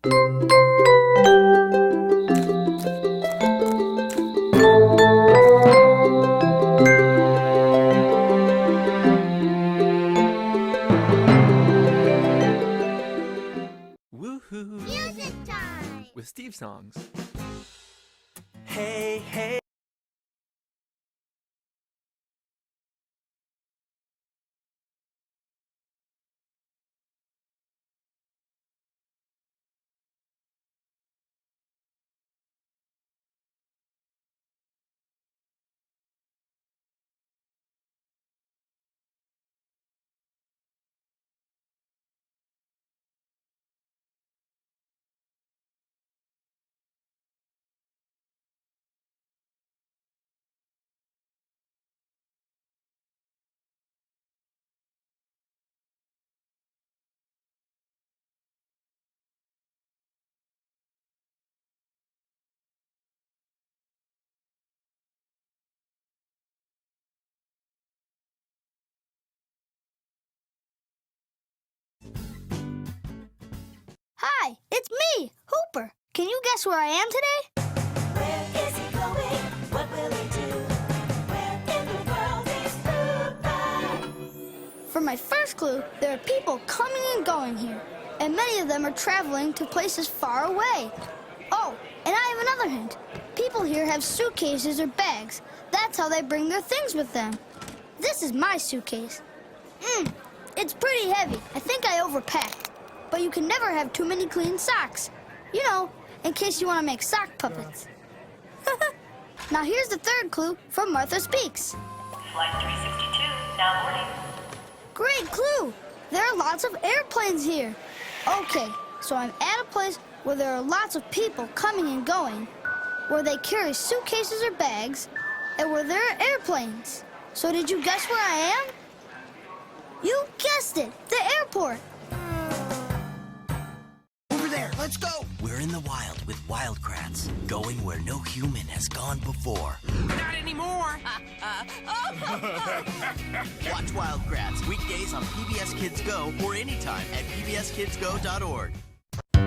Woohoo! Music time! With Steve songs. Hey, hey. Hi, it's me, Hooper. Can you guess where I am today? Where is he going? What will he do? Where in the world is Hooper? For my first clue, there are people coming and going here, and many of them are traveling to places far away. Oh, and I have another hint. People here have suitcases or bags. That's how they bring their things with them. This is my suitcase. It's pretty heavy. I think I overpacked. But you can never have too many clean socks. You know, in case you want to make sock puppets. Now here's the third clue from Martha Speaks. Flight 362, now boarding. Great clue! There are lots of airplanes here. Okay, so I'm at a place where there are lots of people coming and going, where they carry suitcases or bags, and where there are airplanes. So did you guess where I am? You guessed it, the airport. Let's go! We're in the wild with wild Kratts, going where no human has gone before. Not anymore. Watch Wild Kratts weekdays on PBS Kids Go or anytime at pbskidsgo.org.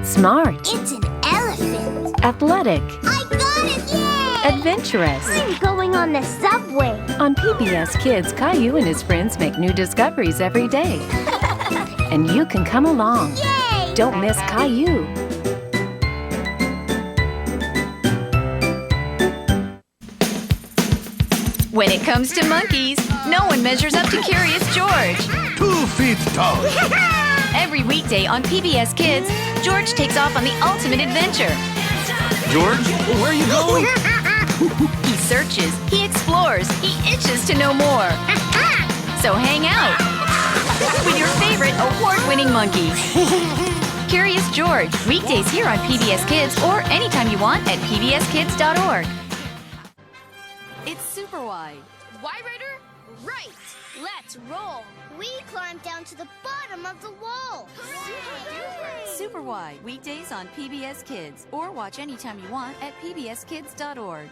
Smart. It's an elephant. Athletic. I got it! Yay! Adventurous. I'm going on the subway. On PBS Kids, Caillou and his friends make new discoveries every day. And you can come along. Yay! Don't miss Caillou. When it comes to monkeys, no one measures up to Curious George. 2 feet tall. Every weekday on PBS Kids, George takes off on the ultimate adventure. George, where are you going? He searches, he explores, he itches to know more. So hang out with your favorite award-winning monkeys. Curious George, weekdays here on PBS Kids or anytime you want at pbskids.org. It's Super Y. Y Rider? Right. Let's roll. We climbed down to the bottom of the wall. Super Y, weekdays on PBS Kids or watch anytime you want at pbskids.org.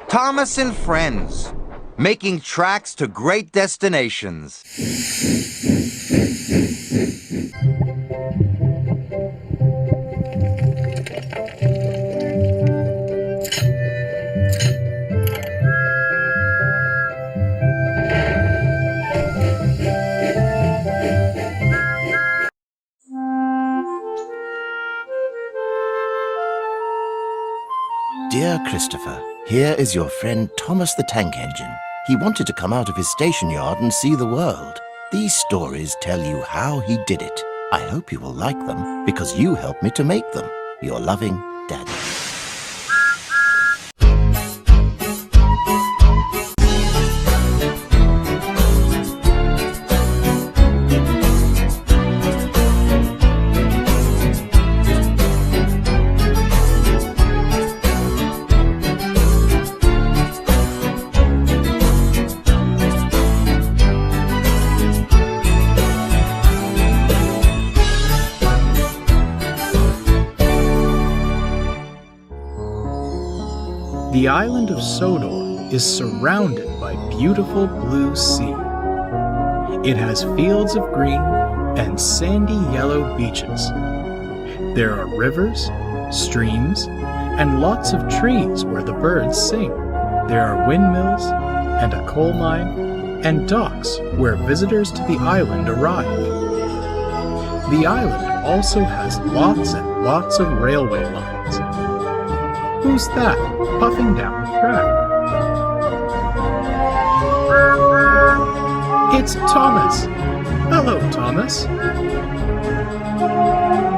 Thomas and Friends, making tracks to great destinations. Dear Christopher, here is your friend Thomas the Tank Engine. He wanted to come out of his station yard and see the world. These stories tell you how he did it. I hope you will like them because you helped me to make them. Your loving, Daddy. The island of Sodor is surrounded by beautiful blue sea. It has fields of green and sandy yellow beaches. There are rivers, streams, and lots of trees where the birds sing. There are windmills and a coal mine and docks where visitors to the island arrive. The island also has lots and lots of railway lines. Who's that puffing down the track? It's Thomas. Hello, Thomas.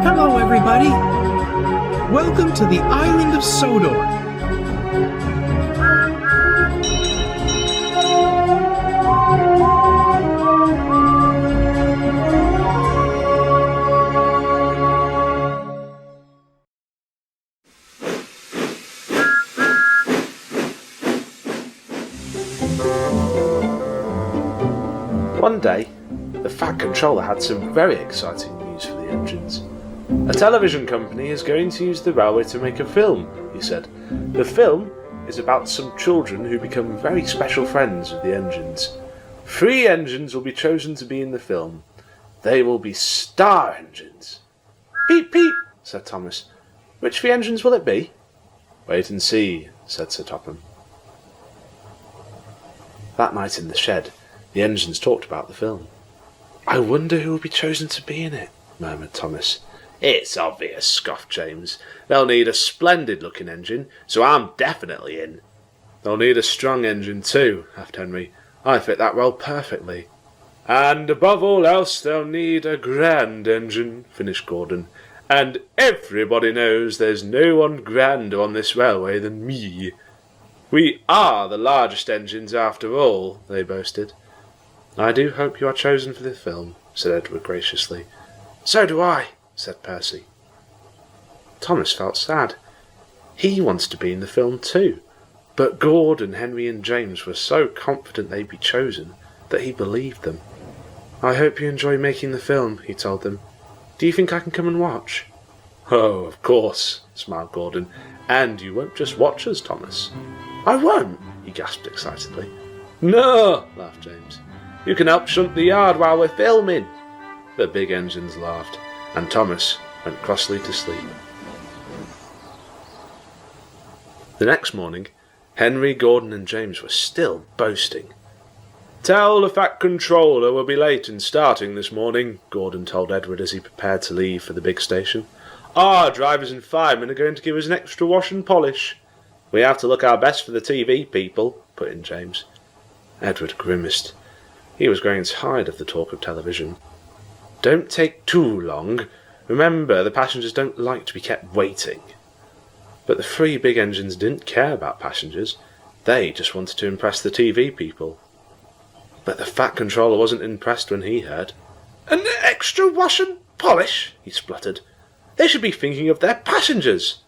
Hello, everybody. Welcome to the island of Sodor. One day, the Fat Controller had some very exciting news for the engines. A television company is going to use the railway to make a film, he said. The film is about some children who become very special friends with the engines. 3 engines will be chosen to be in the film. They will be star engines. Peep, peep, said Thomas. Which 3 engines will it be? Wait and see, said Sir Topham. That night in the shed, the engines talked about the film. I wonder who will be chosen to be in it, murmured Thomas. It's obvious, scoffed James. They'll need a splendid-looking engine, so I'm definitely in. They'll need a strong engine too, laughed Henry. I fit that role perfectly. And above all else, they'll need a grand engine, finished Gordon. And everybody knows there's no one grander on this railway than me. We are the largest engines after all, they boasted. I do hope you are chosen for the film, said Edward graciously. So do I, said Percy. Thomas felt sad. He wanted to be in the film too, but Gordon, Henry and James were so confident they'd be chosen that he believed them. I hope you enjoy making the film, he told them. Do you think I can come and watch? Oh, of course, smiled Gordon. And you won't just watch us, Thomas. I won't, he gasped excitedly. No, laughed James. You can help shunt the yard while we're filming. The big engines laughed, and Thomas went crossly to sleep. The next morning, Henry, Gordon and James were still boasting. Tell the Fat Controller we'll be late in starting this morning, Gordon told Edward as he prepared to leave for the big station. Our drivers and firemen are going to give us an extra wash and polish. We have to look our best for the TV people, put in James. Edward grimaced. He was growing tired of the talk of television. Don't take too long. Remember, the passengers don't like to be kept waiting. But the 3 big engines didn't care about passengers. They just wanted to impress the TV people. But the Fat Controller wasn't impressed when he heard. An extra wash and polish, he spluttered. They should be thinking of their passengers.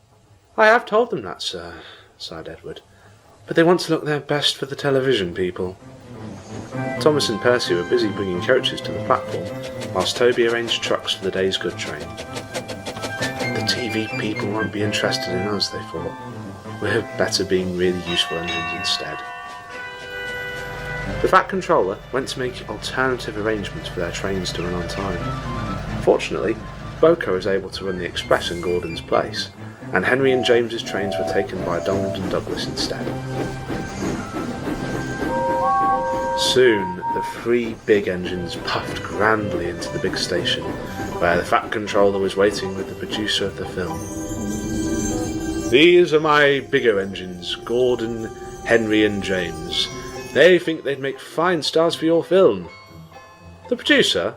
I have told them that, sir, sighed Edward. But they want to look their best for the television people. Thomas and Percy were busy bringing coaches to the platform, whilst Toby arranged trucks for the day's good train. The TV people won't be interested in us, they thought. We're better being really useful engines instead. The Fat Controller went to make alternative arrangements for their trains to run on time. Fortunately, Boko was able to run the express in Gordon's place, and Henry and James's trains were taken by Donald and Douglas instead. Soon, the 3 big engines puffed grandly into the big station, where the Fat Controller was waiting with the producer of the film. These are my bigger engines, Gordon, Henry and James. They think they'd make fine stars for your film. The producer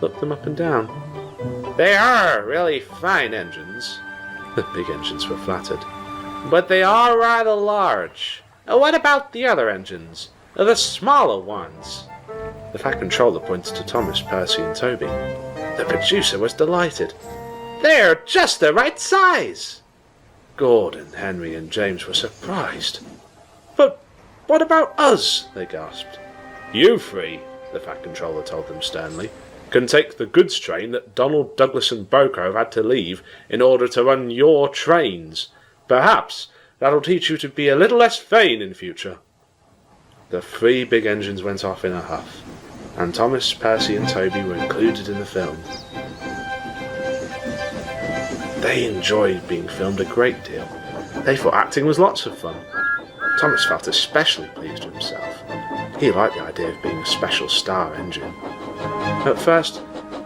looked them up and down. They are really fine engines. The big engines were flattered. But they are rather large. What about the other engines? The smaller ones? The Fat Controller pointed to Thomas, Percy and Toby. The producer was delighted. They're just the right size! Gordon, Henry and James were surprised. But what about us? They gasped. You 3, the Fat Controller told them sternly, can take the goods train that Donald, Douglas and Boko have had to leave in order to run your trains. Perhaps that'll teach you to be a little less vain in future. The 3 big engines went off in a huff. and Thomas, Percy and Toby were included in the film. They enjoyed being filmed a great deal. They thought acting was lots of fun. Thomas felt especially pleased with himself. He liked the idea of being a special star engine. At first,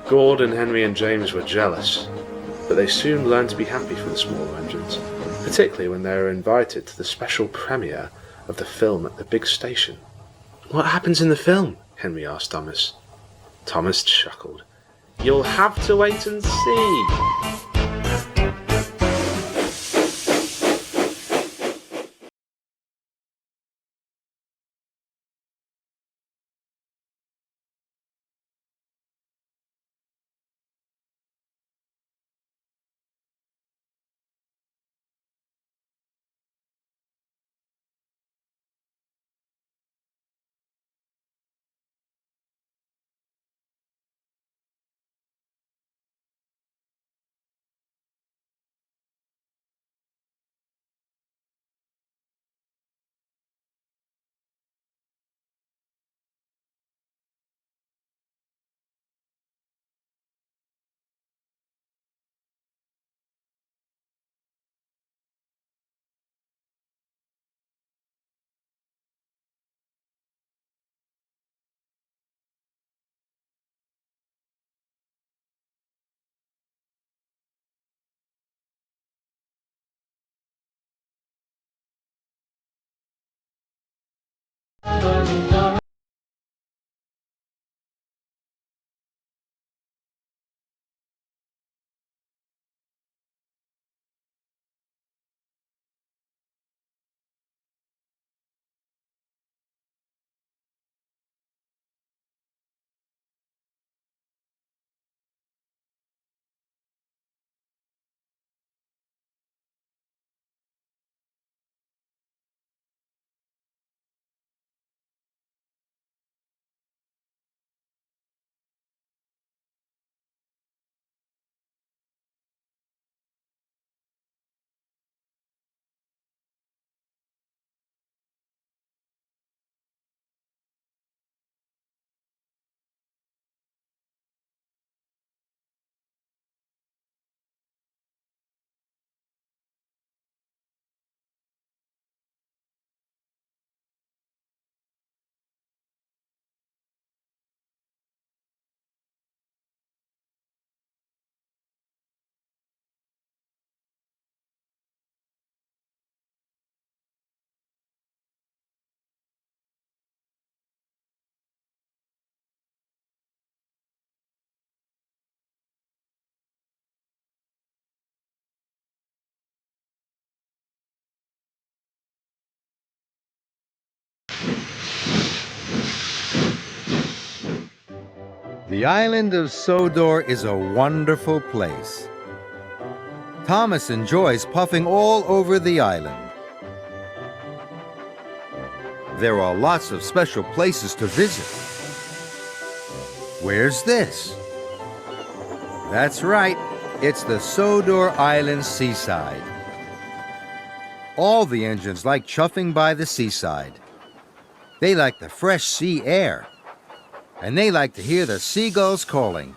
Gordon, Henry and James were jealous, but they soon learned to be happy for the smaller engines, particularly when they were invited to the special premiere of the film at the big station. "What happens in the film?" Henry asked Thomas. Thomas chuckled. "You'll have to wait and see." The island of Sodor is a wonderful place. Thomas enjoys puffing all over the island. There are lots of special places to visit. Where's this? That's right, it's the Sodor Island Seaside. All the engines like chuffing by the seaside. They like the fresh sea air. And they like to hear the seagulls calling.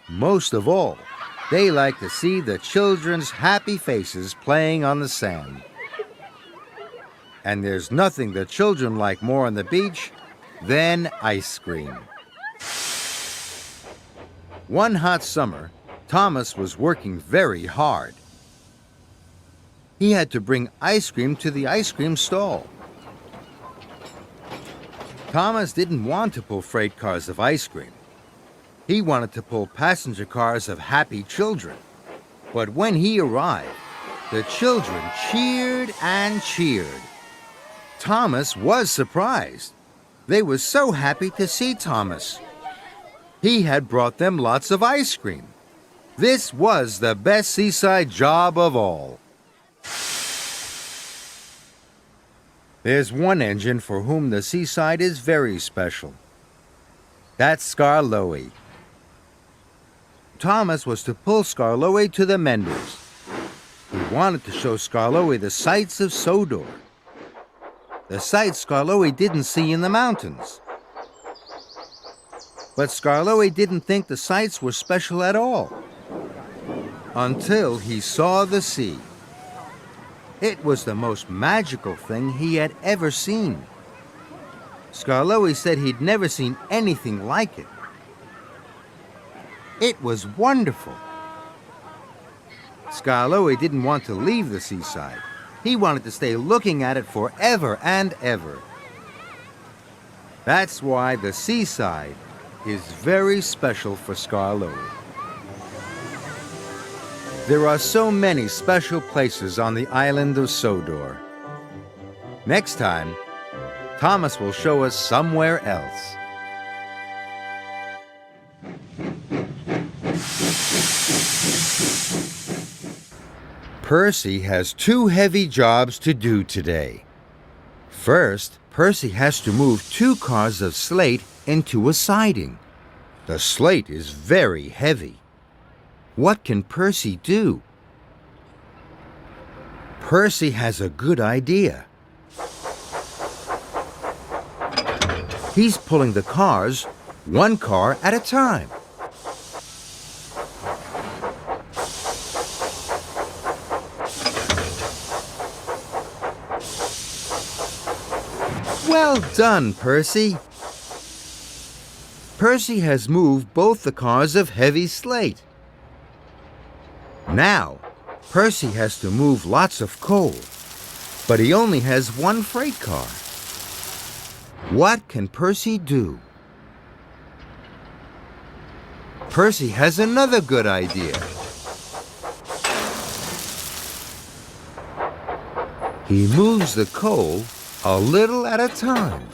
Most of all, they like to see the children's happy faces playing on the sand. And there's nothing the children like more on the beach than ice cream. One hot summer, Thomas was working very hard. He had to bring ice cream to the ice cream stall. Thomas didn't want to pull freight cars of ice cream. He wanted to pull passenger cars of happy children. But when he arrived, the children cheered and cheered. Thomas was surprised. They were so happy to see Thomas. He had brought them lots of ice cream. This was the best seaside job of all. There's one engine for whom the seaside is very special. That's Skarloey. Thomas was to pull Skarloey to the menders. He wanted to show Skarloey the sights of Sodor. The sights Skarloey didn't see in the mountains. But Skarloey didn't think the sights were special at all, until he saw the sea. It was the most magical thing he had ever seen. Skarloey said he'd never seen anything like it. It was wonderful. Skarloey didn't want to leave the seaside. He wanted to stay looking at it forever and ever. That's why the seaside is very special for Skarloey. There are so many special places on the island of Sodor. Next time, Thomas will show us somewhere else. Percy has 2 heavy jobs to do today. First, Percy has to move 2 cars of slate into a siding. The slate is very heavy. What can Percy do? Percy has a good idea. He's pulling the cars 1 car at a time. Well done, Percy. Percy has moved both the cars of heavy slate. Now, Percy has to move lots of coal, but he only has 1 freight car. What can Percy do? Percy has another good idea. He moves the coal a little at a time.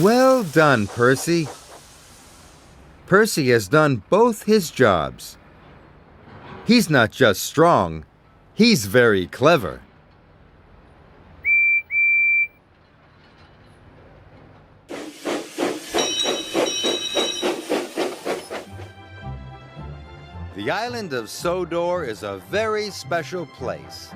Well done, Percy. Percy has done both his jobs. He's not just strong, he's very clever. The island of Sodor is a very special place.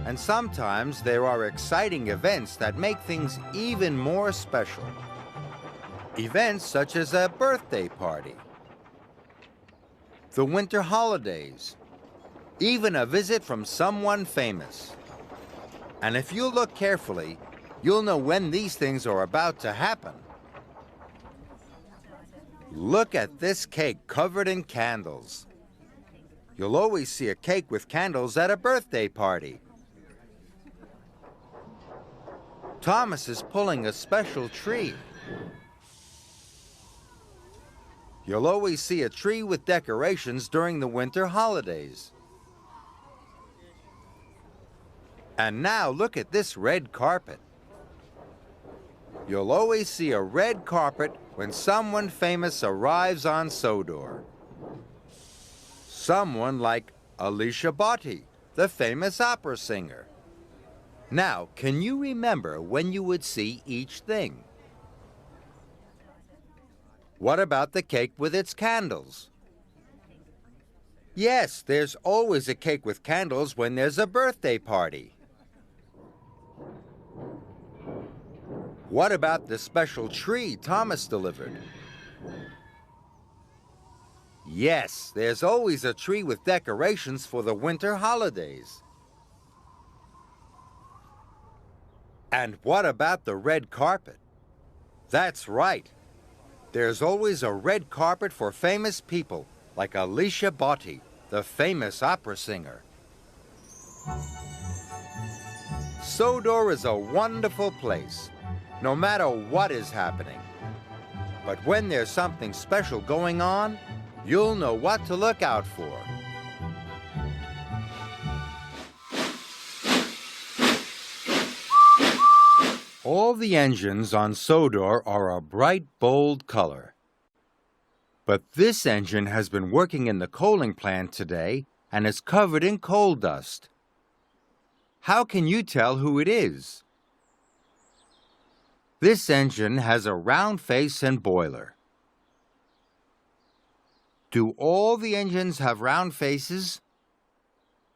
And sometimes there are exciting events that make things even more special. Events such as a birthday party, the winter holidays, even a visit from someone famous. And if you look carefully, you'll know when these things are about to happen. Look at this cake covered in candles. You'll always see a cake with candles at a birthday party. Thomas is pulling a special tree. You'll always see a tree with decorations during the winter holidays. And now look at this red carpet. You'll always see a red carpet when someone famous arrives on Sodor. Someone like Alicia Botti, the famous opera singer. Now, can you remember when you would see each thing? What about the cake with its candles? Yes, there's always a cake with candles when there's a birthday party. What about the special tree Thomas delivered? Yes, there's always a tree with decorations for the winter holidays. And what about the red carpet? That's right. There's always a red carpet for famous people, like Alicia Botti, the famous opera singer. Sodor is a wonderful place, no matter what is happening. But when there's something special going on, you'll know what to look out for. All the engines on Sodor are a bright, bold color. But this engine has been working in the coaling plant today and is covered in coal dust. How can you tell who it is? This engine has a round face and boiler. Do all the engines have round faces?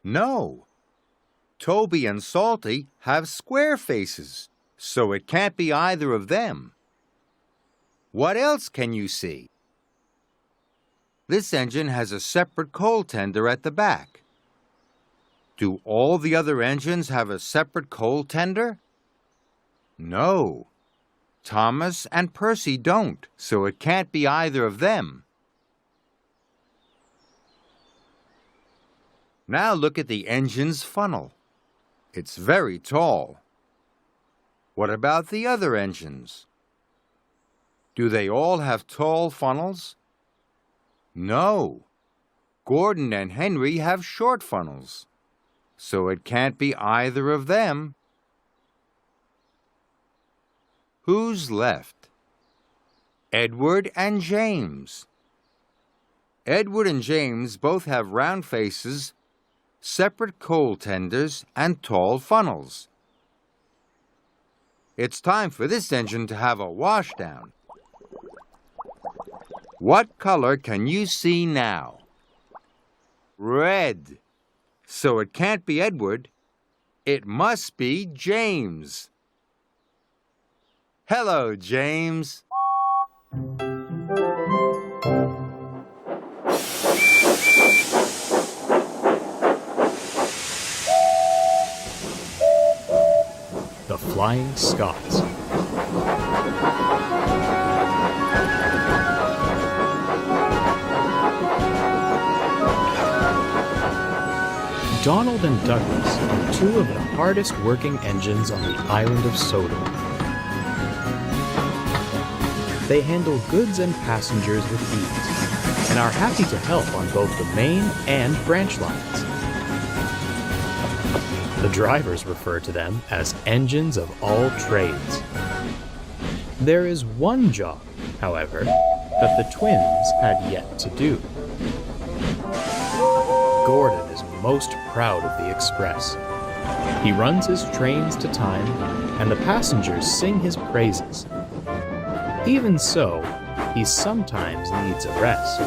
No. Toby and Salty have square faces, so it can't be either of them. What else can you see? This engine has a separate coal tender at the back. Do all the other engines have a separate coal tender? No. Thomas and Percy don't, so it can't be either of them. Now look at the engine's funnel. It's very tall. What about the other engines? Do they all have tall funnels? No. Gordon and Henry have short funnels, so it can't be either of them. Who's left? Edward and James. Edward and James both have round faces, separate coal tenders, and tall funnels. It's time for this engine to have a washdown. What color can you see now? Red. So it can't be Edward. It must be James. Hello, James. The Flying Scots. Donald and Douglas are two of the hardest working engines on the island of Sodor. They handle goods and passengers with ease and are happy to help on both the main and branch lines. The drivers refer to them as engines of all trades. There is one job, however, that the twins had yet to do. Gordon is most proud of the Express. He runs his trains to time, and the passengers sing his praises. Even so, he sometimes needs a rest.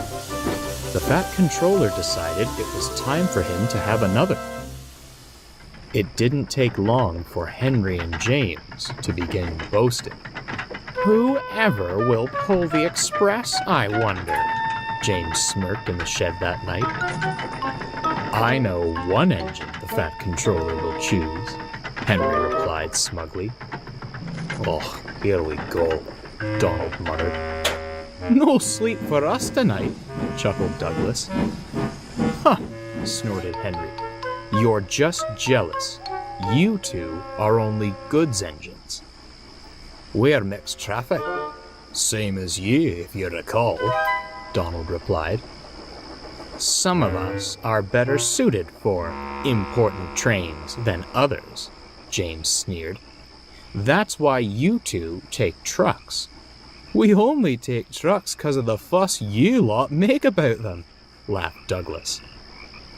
The Fat Controller decided it was time for him to have another. It didn't take long for Henry and James to begin boasting. "Whoever will pull the Express, I wonder?" James smirked in the shed that night. "I know one engine the Fat Controller will choose," Henry replied smugly. "Oh, here we go," Donald muttered. "No sleep for us tonight," chuckled Douglas. "Huh," snorted Henry. "You're just jealous. You two are only goods engines." "We're mixed traffic. Same as you, if you recall," Donald replied. "Some of us are better suited for important trains than others," James sneered. "That's why you two take trucks." "We only take trucks 'cause of the fuss you lot make about them," laughed Douglas.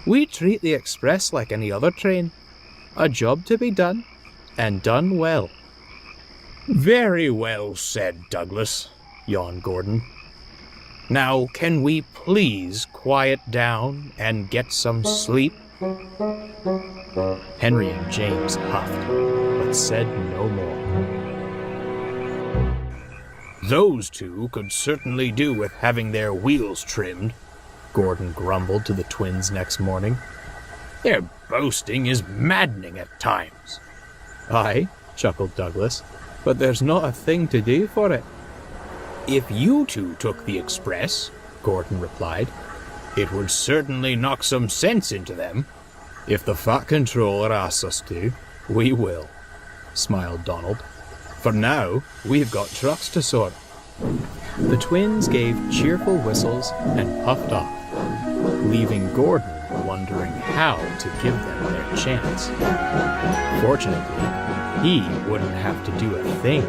"We treat the Express like any other train. A job to be done, and done well." "Very well said, Douglas," yawned Gordon. "Now, can we please quiet down and get some sleep?" Henry and James huffed, but said no more. "Those two could certainly do with having their wheels trimmed," Gordon grumbled to the twins next morning. "Their boasting is maddening at times." "Aye," chuckled Douglas, "but there's not a thing to do for it." "If you two took the Express," Gordon replied, "it would certainly knock some sense into them." "If the Fat Controller asks us to, we will," smiled Donald. "For now, we've got trucks to sort." The twins gave cheerful whistles and puffed off, leaving Gordon wondering how to give them their chance. Fortunately, he wouldn't have to do a thing.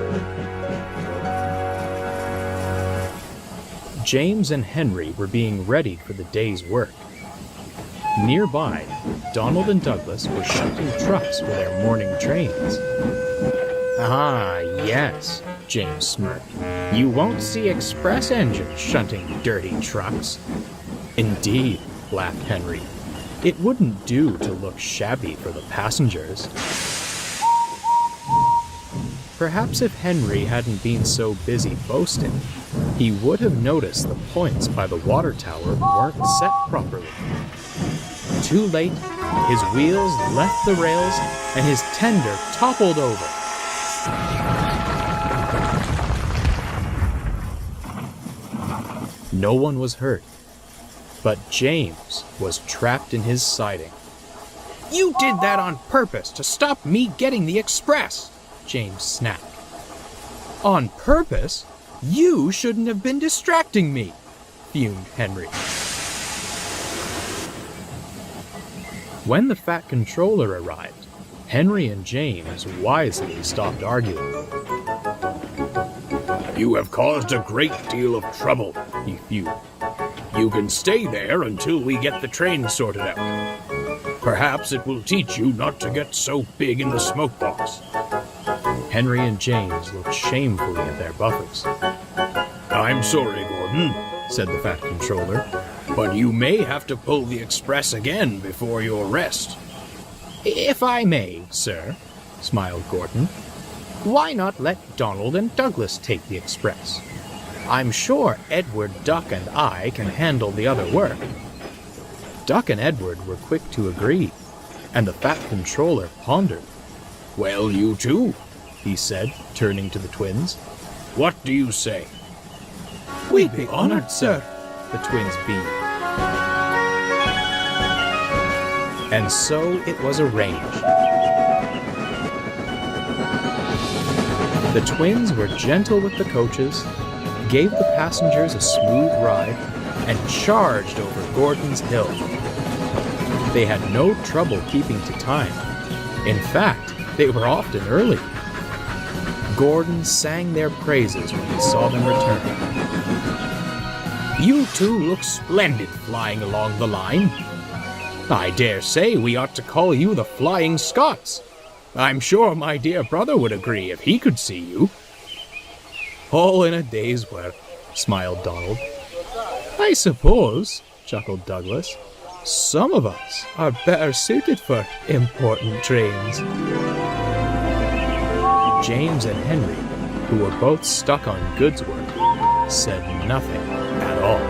James and Henry were being ready for the day's work. Nearby, Donald and Douglas were shunting trucks for their morning trains. "Ah, yes," James smirked. "You won't see express engines shunting dirty trucks." "Indeed," laughed Henry. It wouldn't do to look shabby for the passengers. Perhaps if Henry hadn't been so busy boasting, he would have noticed the points by the water tower weren't set properly. Too late, his wheels left the rails and his tender toppled over. No one was hurt, but James was trapped in his siding. "You did that on purpose to stop me getting the express," James snapped. "On purpose? You shouldn't have been distracting me," fumed Henry. When the Fat Controller arrived, Henry and James wisely stopped arguing. "You have caused a great deal of trouble," he fumed. "You can stay there until we get the train sorted out. Perhaps it will teach you not to get so big in the smoke box." Henry and James looked shamefully at their buffers. "I'm sorry, Gordon," said the Fat Controller, "but you may have to pull the express again before your rest." "If I may, sir," smiled Gordon, "why not let Donald and Douglas take the express? I'm sure Edward, Duck, and I can handle the other work." Duck and Edward were quick to agree, and the Fat Controller pondered. "Well, you two," he said, turning to the twins. "What do you say?" "We'd be honored, sir," the twins beamed. And so it was arranged. The twins were gentle with the coaches, gave the passengers a smooth ride, and charged over Gordon's Hill. They had no trouble keeping to time. In fact, they were often early. Gordon sang their praises when he saw them return. "You two look splendid flying along the line. I dare say we ought to call you the Flying Scots. I'm sure my dear brother would agree if he could see you." "All in a day's work," smiled Donald. "I suppose," chuckled Douglas, "some of us are better suited for important trains." James and Henry, who were both stuck on goods work, said nothing at all.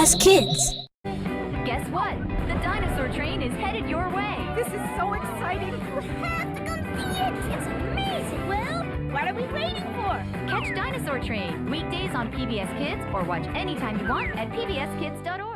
PBS Kids. Guess what? The dinosaur train is headed your way. This is so exciting. You have to come see it. It's amazing. Well, what are we waiting for? Catch Dinosaur Train weekdays on PBS Kids or watch anytime you want at pbskids.org.